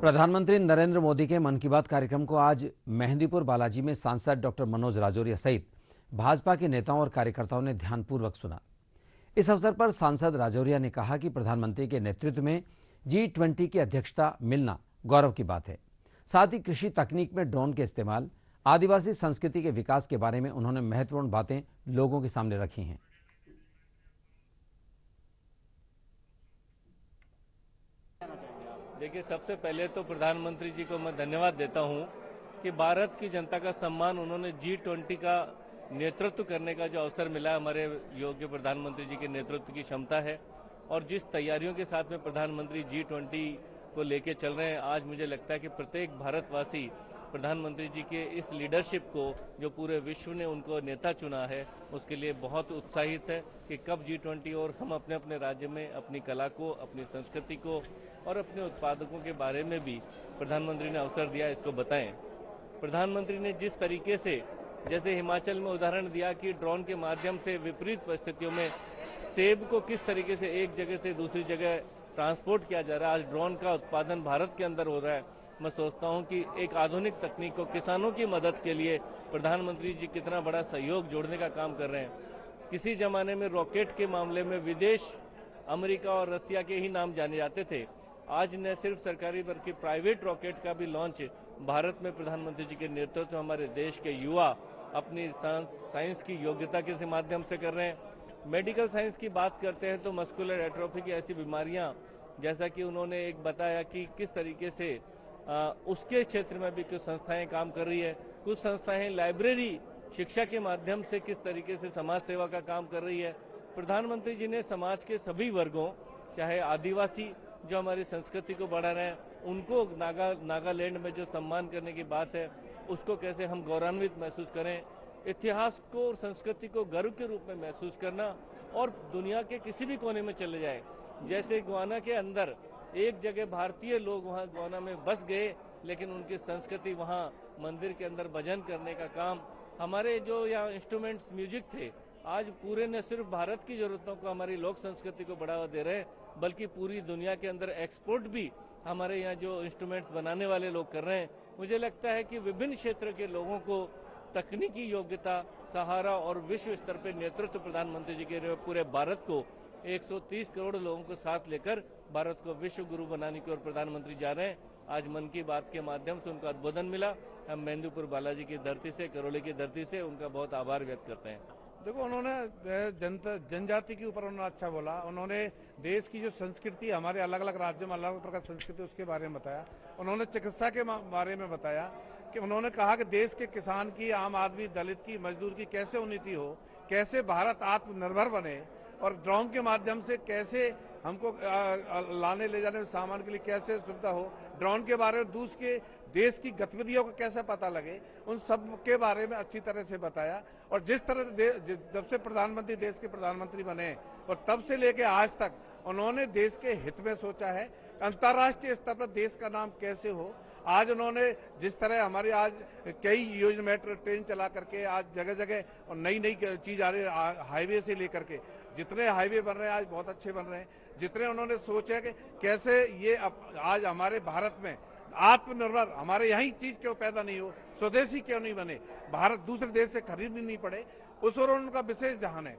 प्रधानमंत्री नरेंद्र मोदी के मन की बात कार्यक्रम को आज मेहंदीपुर बालाजी में सांसद डॉक्टर मनोज राजौरिया सहित भाजपा के नेताओं और कार्यकर्ताओं ने ध्यानपूर्वक सुना। इस अवसर पर सांसद राजौरिया ने कहा कि प्रधानमंत्री के नेतृत्व में G20 की अध्यक्षता मिलना गौरव की बात है। साथ ही कृषि तकनीक में ड्रोन के इस्तेमाल, आदिवासी संस्कृति के विकास के बारे में उन्होंने महत्वपूर्ण बातें लोगों के सामने रखी हैं। देखिए, सबसे पहले तो प्रधानमंत्री जी को मैं धन्यवाद देता हूं कि भारत की जनता का सम्मान उन्होंने G20 का नेतृत्व करने का जो अवसर मिला, हमारे योग्य प्रधानमंत्री जी के नेतृत्व की क्षमता है और जिस तैयारियों के साथ में प्रधानमंत्री G20 को लेके चल रहे हैं, आज मुझे लगता है कि प्रत्येक भारतवासी प्रधानमंत्री जी के इस लीडरशिप को, जो पूरे विश्व ने उनको नेता चुना है, उसके लिए बहुत उत्साहित है कि कब G20 और हम अपने अपने राज्य में अपनी कला को, अपनी संस्कृति को और अपने उत्पादकों के बारे में भी प्रधानमंत्री ने अवसर दिया, इसको बताएं। प्रधानमंत्री ने जिस तरीके से, जैसे हिमाचल में उदाहरण दिया कि ड्रोन के माध्यम से विपरीत परिस्थितियों में सेब को किस तरीके से एक जगह से दूसरी जगह ट्रांसपोर्ट किया जा रहा है, आज ड्रोन का उत्पादन भारत के अंदर हो रहा है। मैं सोचता हूं कि एक आधुनिक तकनीक को किसानों की मदद के लिए प्रधानमंत्री जी कितना बड़ा सहयोग जोड़ने का काम कर रहे हैं। किसी जमाने में रॉकेट के मामले में विदेश, अमेरिका और रसिया के ही नाम जाने जाते थे। आज न सिर्फ सरकारी बल्कि प्राइवेट रॉकेट का भी लॉन्च भारत में प्रधानमंत्री जी के नेतृत्व में हमारे देश के युवा अपनी साइंस की योग्यता के माध्यम से कर रहे हैं। मेडिकल साइंस की बात करते हैं तो मस्कुलर एट्रोफी की ऐसी बीमारियां, जैसा कि उन्होंने एक बताया कि किस तरीके से उसके क्षेत्र में भी कुछ संस्थाएं काम कर रही है। कुछ संस्थाएं लाइब्रेरी शिक्षा के माध्यम से किस तरीके से समाज सेवा का काम कर रही है। प्रधानमंत्री जी ने समाज के सभी वर्गों, चाहे आदिवासी जो हमारी संस्कृति को बढ़ा रहे हैं, उनको नागालैंड में जो सम्मान करने की बात है, उसको कैसे हम गौरवान्वित महसूस करें, इतिहास को और संस्कृति को गर्व के रूप में महसूस करना और दुनिया के किसी भी कोने में चले जाए। जैसे गुयाना के अंदर एक जगह भारतीय लोग वहां गुयाना में बस गए, लेकिन उनकी संस्कृति वहां मंदिर के अंदर भजन करने का काम, हमारे जो यहाँ इंस्ट्रूमेंट्स म्यूजिक थे, आज पूरे न सिर्फ भारत की जरूरतों को, हमारी लोक संस्कृति को बढ़ावा दे रहे हैं, बल्कि पूरी दुनिया के अंदर एक्सपोर्ट भी हमारे यहाँ जो इंस्ट्रूमेंट्स बनाने वाले लोग कर रहे हैं। मुझे लगता है कि विभिन्न क्षेत्र के लोगों को तकनीकी योग्यता, सहारा और विश्व स्तर पर नेतृत्व प्रधानमंत्री जी के पूरे भारत को 130 करोड़ लोगों को साथ लेकर भारत को विश्व गुरु बनाने की ओर प्रधानमंत्री जा रहे हैं। आज मन की बात के माध्यम से उनका उद्बोधन मिला। हम मेहंदीपुर बालाजी की धरती से, करौली की धरती से उनका बहुत आभार व्यक्त करते हैं। देखो, उन्होंने जनजाति के ऊपर उन्होंने अच्छा बोला। उन्होंने देश की जो संस्कृति, हमारे अलग अलग राज्यों में अलग अलग प्रकार संस्कृति, उसके बारे में बताया। उन्होंने चिकित्सा के बारे में बताया कि उन्होंने कहा कि देश के किसान की, आम आदमी, दलित की, मजदूर की कैसे उन्नति हो, कैसे भारत आत्मनिर्भर बने और ड्रोन के माध्यम से कैसे हमको लाने ले जाने में सामान के लिए कैसे सुविधा हो, ड्रोन के बारे में दूसरे देश की गतिविधियों को कैसे पता लगे, उन सब के बारे में अच्छी तरह से बताया। और जिस तरह जब से प्रधानमंत्री देश के प्रधानमंत्री बने और तब से लेके आज तक उन्होंने देश के हित में सोचा है। अंतर्राष्ट्रीय स्तर पर देश का नाम कैसे हो, आज उन्होंने जिस तरह हमारे आज कई योजना, मेट्रो ट्रेन चला करके आज जगह जगह और नई नई चीज आ रही है, हाईवे से लेकर के जितने हाईवे बन रहे हैं आज बहुत अच्छे बन रहे हैं। जितने उन्होंने सोचा कि कैसे ये आज हमारे भारत में आत्मनिर्भर, हमारे यही चीज क्यों पैदा नहीं हो, स्वदेशी क्यों नहीं बने, भारत दूसरे देश से खरीदनी नहीं पड़े, उस ओर उनका विशेष ध्यान है।